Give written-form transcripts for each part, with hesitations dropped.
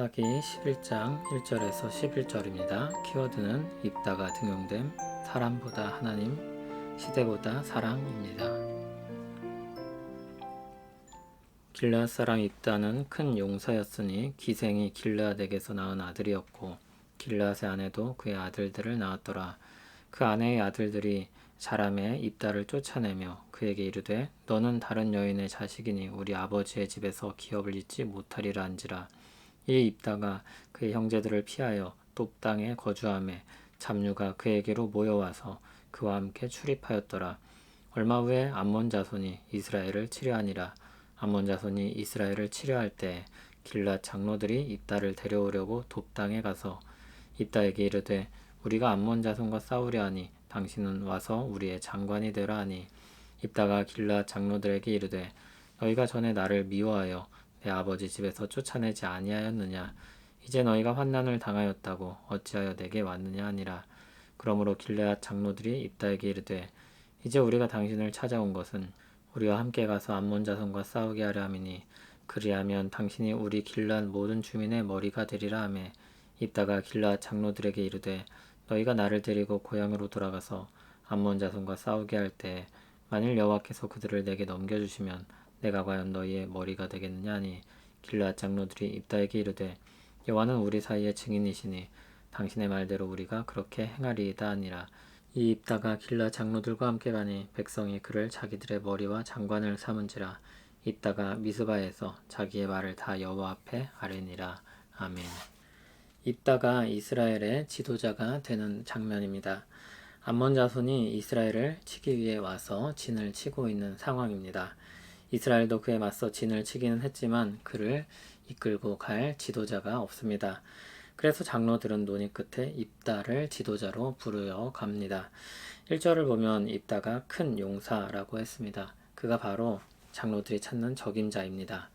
사사기 11장 1절에서 11절입니다. 키워드는 입다가 등용됨, 사람보다 하나님, 시대보다 사랑입니다. 길르앗 사람 입다는 큰 용사였으니 기생이 길르앗에게서 낳은 아들이었고 길르앗의 아내도 그의 아들들을 낳았더라. 그 아내의 아들들이 자라매 입다를 쫓아내며 그에게 이르되 너는 다른 여인의 자식이니 우리 아버지의 집에서 기업을 잇지 못하리라 한지라. 이 입다가 그의 형제들을 피하여 돛 땅에 거주하매 잡류가 그에게로 모여와서 그와 함께 출입하였더라. 얼마 후에 암몬 자손이 이스라엘을 치려하니라. 암몬 자손이 이스라엘을 치려할 때 길앗 장로들이 입다를 데려오려고 돛 땅에 가서 입다에게 이르되 우리가 암몬 자손과 싸우려 하니 당신은 와서 우리의 장관이 되라 하니 입다가 길앗 장로들에게 이르되 너희가 전에 나를 미워하여 내 아버지 집에서 쫓아내지 아니하였느냐. 이제 너희가 환난을 당하였다고 어찌하여 내게 왔느냐 하니라. 그러므로 길앗 장로들이 입다에게 이르되 이제 우리가 당신을 찾아온 것은 우리와 함께 가서 암몬 자손과 싸우게 하려 함이니 그리하면 당신이 우리 길앗 모든 주민의 머리가 되리라 하매 입다가 길앗 장로들에게 이르되 너희가 나를 데리고 고향으로 돌아가서 암몬 자손과 싸우게 할 때 만일 여호와께서 그들을 내게 넘겨주시면 내가 과연 너희의 머리가 되겠느냐 하니 길앗 장로들이 입다에게 이르되 여호와는 우리 사이의 증인이시니 당신의 말대로 우리가 그렇게 행하리이다 하니라. 이 입다가 길앗 장로들과 함께 가니 백성이 그를 자기들의 머리와 장관을 삼은지라. 입다가 미스바에서 자기의 말을 다 여호와 앞에 아뢰니라. 아멘. 입다가 이스라엘의 지도자가 되는 장면입니다. 암몬 자손이 이스라엘을 치기 위해 와서 진을 치고 있는 상황입니다. 이스라엘도 그에 맞서 진을 치기는 했지만 그를 이끌고 갈 지도자가 없습니다. 그래서 장로들은 논의 끝에 입다를 지도자로 부르어 갑니다. 1절을 보면 입다가 큰 용사라고 했습니다. 그가 바로 장로들이 찾는 적임자입니다.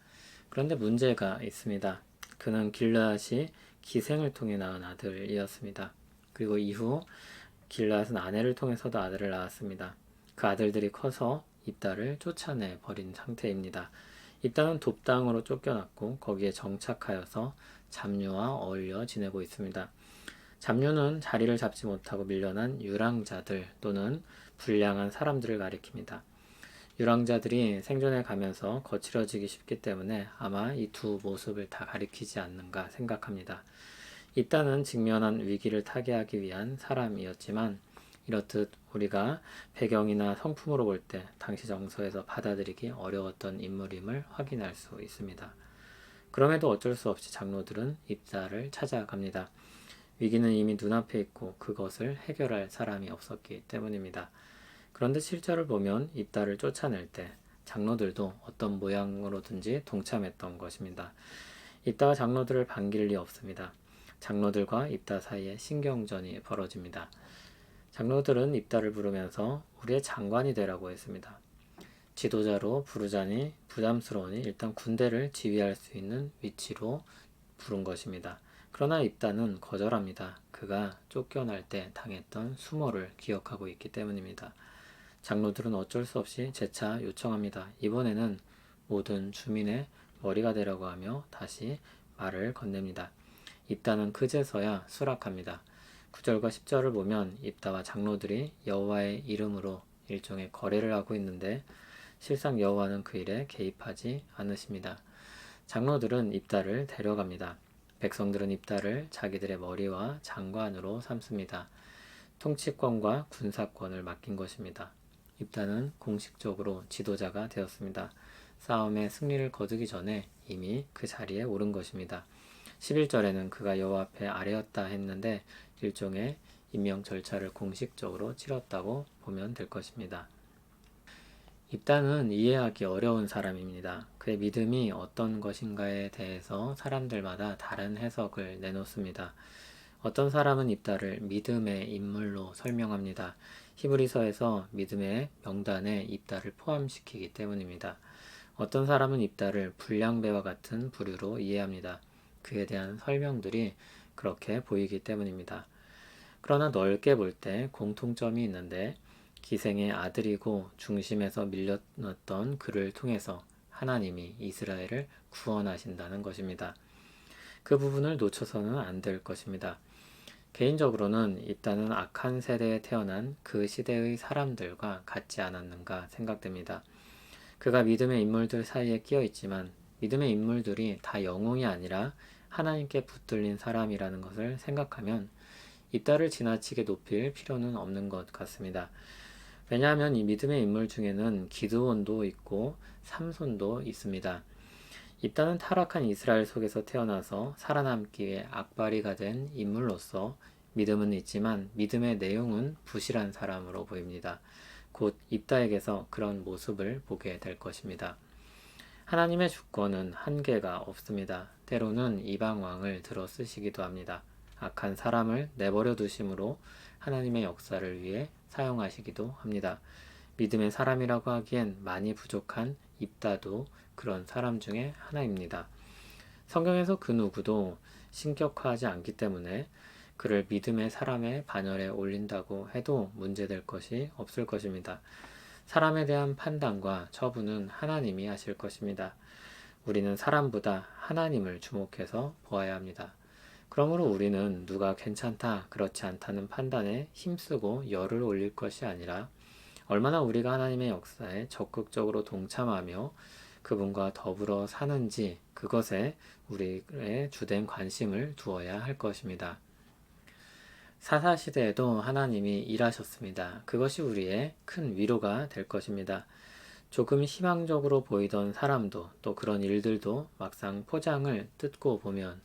그런데 문제가 있습니다. 그는 길르앗이 기생을 통해 낳은 아들이었습니다. 그리고 이후 길르앗은 아내를 통해서도 아들을 낳았습니다. 그 아들들이 커서 입다를 쫓아내 버린 상태입니다. 입다는 돛 땅으로 쫓겨났고 거기에 정착하여서 잡류와 어울려 지내고 있습니다. 잡류는 자리를 잡지 못하고 밀려난 유랑자들 또는 불량한 사람들을 가리킵니다. 유랑자들이 생존해 가면서 거칠어지기 쉽기 때문에 아마 이 두 모습을 다 가리키지 않는가 생각합니다. 입다는 직면한 위기를 타개하기 위한 사람이었지만 이렇듯 우리가 배경이나 성품으로 볼 때 당시 정서에서 받아들이기 어려웠던 인물임을 확인할 수 있습니다. 그럼에도 어쩔 수 없이 장로들은 입다를 찾아갑니다. 위기는 이미 눈앞에 있고 그것을 해결할 사람이 없었기 때문입니다. 그런데 실제를 보면 입다를 쫓아낼 때 장로들도 어떤 모양으로든지 동참했던 것입니다. 입다가 장로들을 반길 리 없습니다. 장로들과 입다 사이에 신경전이 벌어집니다. 장로들은 입다를 부르면서 우리의 장관이 되라고 했습니다. 지도자로 부르자니 부담스러우니 일단 군대를 지휘할 수 있는 위치로 부른 것입니다. 그러나 입다는 거절합니다. 그가 쫓겨날 때 당했던 수모를 기억하고 있기 때문입니다. 장로들은 어쩔 수 없이 재차 요청합니다. 이번에는 모든 주민의 머리가 되라고 하며 다시 말을 건넵니다. 입다는 그제서야 수락합니다. 9절과 10절을 보면 입다와 장로들이 여호와의 이름으로 일종의 거래를 하고 있는데 실상 여호와는 그 일에 개입하지 않으십니다. 장로들은 입다를 데려갑니다. 백성들은 입다를 자기들의 머리와 장관으로 삼습니다. 통치권과 군사권을 맡긴 것입니다. 입다는 공식적으로 지도자가 되었습니다. 싸움의 승리를 거두기 전에 이미 그 자리에 오른 것입니다. 11절에는 그가 여호와 앞에 아뢰었다 했는데 일종의 임명 절차를 공식적으로 치렀다고 보면 될 것입니다. 입다는 이해하기 어려운 사람입니다. 그의 믿음이 어떤 것인가에 대해서 사람들마다 다른 해석을 내놓습니다. 어떤 사람은 입다를 믿음의 인물로 설명합니다. 히브리서에서 믿음의 명단에 입다를 포함시키기 때문입니다. 어떤 사람은 입다를 불량배와 같은 부류로 이해합니다. 그에 대한 설명들이 그렇게 보이기 때문입니다. 그러나 넓게 볼 때 공통점이 있는데 기생의 아들이고 중심에서 밀려났던 그를 통해서 하나님이 이스라엘을 구원하신다는 것입니다. 그 부분을 놓쳐서는 안 될 것입니다. 개인적으로는 입다는 악한 세대에 태어난 그 시대의 사람들과 같지 않았는가 생각됩니다. 그가 믿음의 인물들 사이에 끼어 있지만 믿음의 인물들이 다 영웅이 아니라 하나님께 붙들린 사람이라는 것을 생각하면 입다를 지나치게 높일 필요는 없는 것 같습니다. 왜냐하면 이 믿음의 인물 중에는 기드온도 있고 삼손도 있습니다. 입다는 타락한 이스라엘 속에서 태어나서 살아남기 위해 악바리가 된 인물로서 믿음은 있지만 믿음의 내용은 부실한 사람으로 보입니다. 곧 입다에게서 그런 모습을 보게 될 것입니다. 하나님의 주권은 한계가 없습니다. 때로는 이방 왕을 들어 쓰시기도 합니다. 악한 사람을 내버려 두심으로 하나님의 역사를 위해 사용하시기도 합니다. 믿음의 사람이라고 하기엔 많이 부족한 입다도 그런 사람 중에 하나입니다. 성경에서 그 누구도 신격화하지 않기 때문에 그를 믿음의 사람의 반열에 올린다고 해도 문제될 것이 없을 것입니다. 사람에 대한 판단과 처분은 하나님이 하실 것입니다. 우리는 사람보다 하나님을 주목해서 보아야 합니다. 그러므로 우리는 누가 괜찮다, 그렇지 않다는 판단에 힘쓰고 열을 올릴 것이 아니라 얼마나 우리가 하나님의 역사에 적극적으로 동참하며 그분과 더불어 사는지 그것에 우리의 주된 관심을 두어야 할 것입니다. 사사시대에도 하나님이 일하셨습니다. 그것이 우리의 큰 위로가 될 것입니다. 조금 희망적으로 보이던 사람도 또 그런 일들도 막상 포장을 뜯고 보면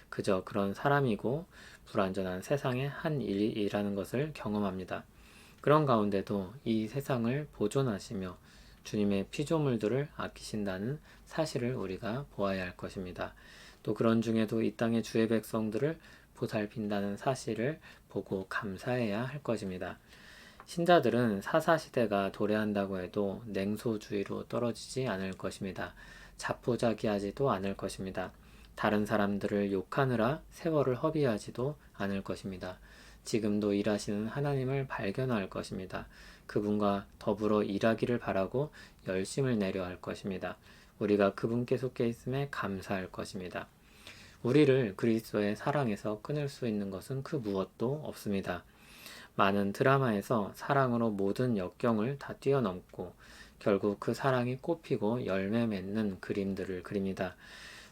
그저 그런 사람이고 불완전한 세상의 한 일이라는 것을 경험합니다. 그런 가운데도 이 세상을 보존하시며 주님의 피조물들을 아끼신다는 사실을 우리가 보아야 할 것입니다. 또 그런 중에도 이 땅의 주의 백성들을 보살핀다는 사실을 보고 감사해야 할 것입니다. 신자들은 사사시대가 도래한다고 해도 냉소주의로 떨어지지 않을 것입니다. 자포자기하지도 않을 것입니다. 다른 사람들을 욕하느라 세월을 허비하지도 않을 것입니다. 지금도 일하시는 하나님을 발견할 것입니다. 그분과 더불어 일하기를 바라고 열심을 내려 할 것입니다. 우리가 그분께 속해 있음에 감사할 것입니다. 우리를 그리스도의 사랑에서 끊을 수 있는 것은 그 무엇도 없습니다. 많은 드라마에서 사랑으로 모든 역경을 다 뛰어넘고 결국 그 사랑이 꽃피고 열매 맺는 그림들을 그립니다.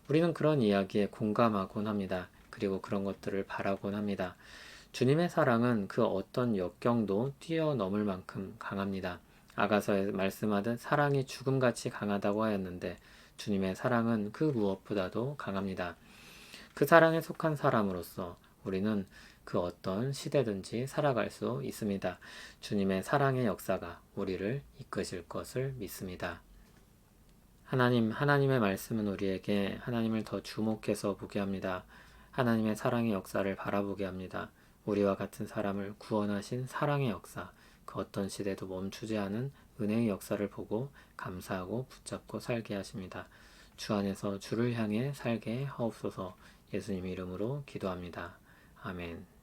우리는 그런 이야기에 공감하곤 합니다. 그리고 그런 것들을 바라곤 합니다. 주님의 사랑은 그 어떤 역경도 뛰어넘을 만큼 강합니다. 아가서에 말씀하듯 사랑이 죽음같이 강하다고 하였는데 주님의 사랑은 그 무엇보다도 강합니다. 그 사랑에 속한 사람으로서 우리는 그 어떤 시대든지 살아갈 수 있습니다. 주님의 사랑의 역사가 우리를 이끄실 것을 믿습니다. 하나님의 말씀은 우리에게 하나님을 더 주목해서 보게 합니다. 하나님의 사랑의 역사를 바라보게 합니다. 우리와 같은 사람을 구원하신 사랑의 역사, 그 어떤 시대도 멈추지 않은 은혜의 역사를 보고 감사하고 붙잡고 살게 하십니다. 주 안에서 주를 향해 살게 하옵소서. 예수님 이름으로 기도합니다. 아멘.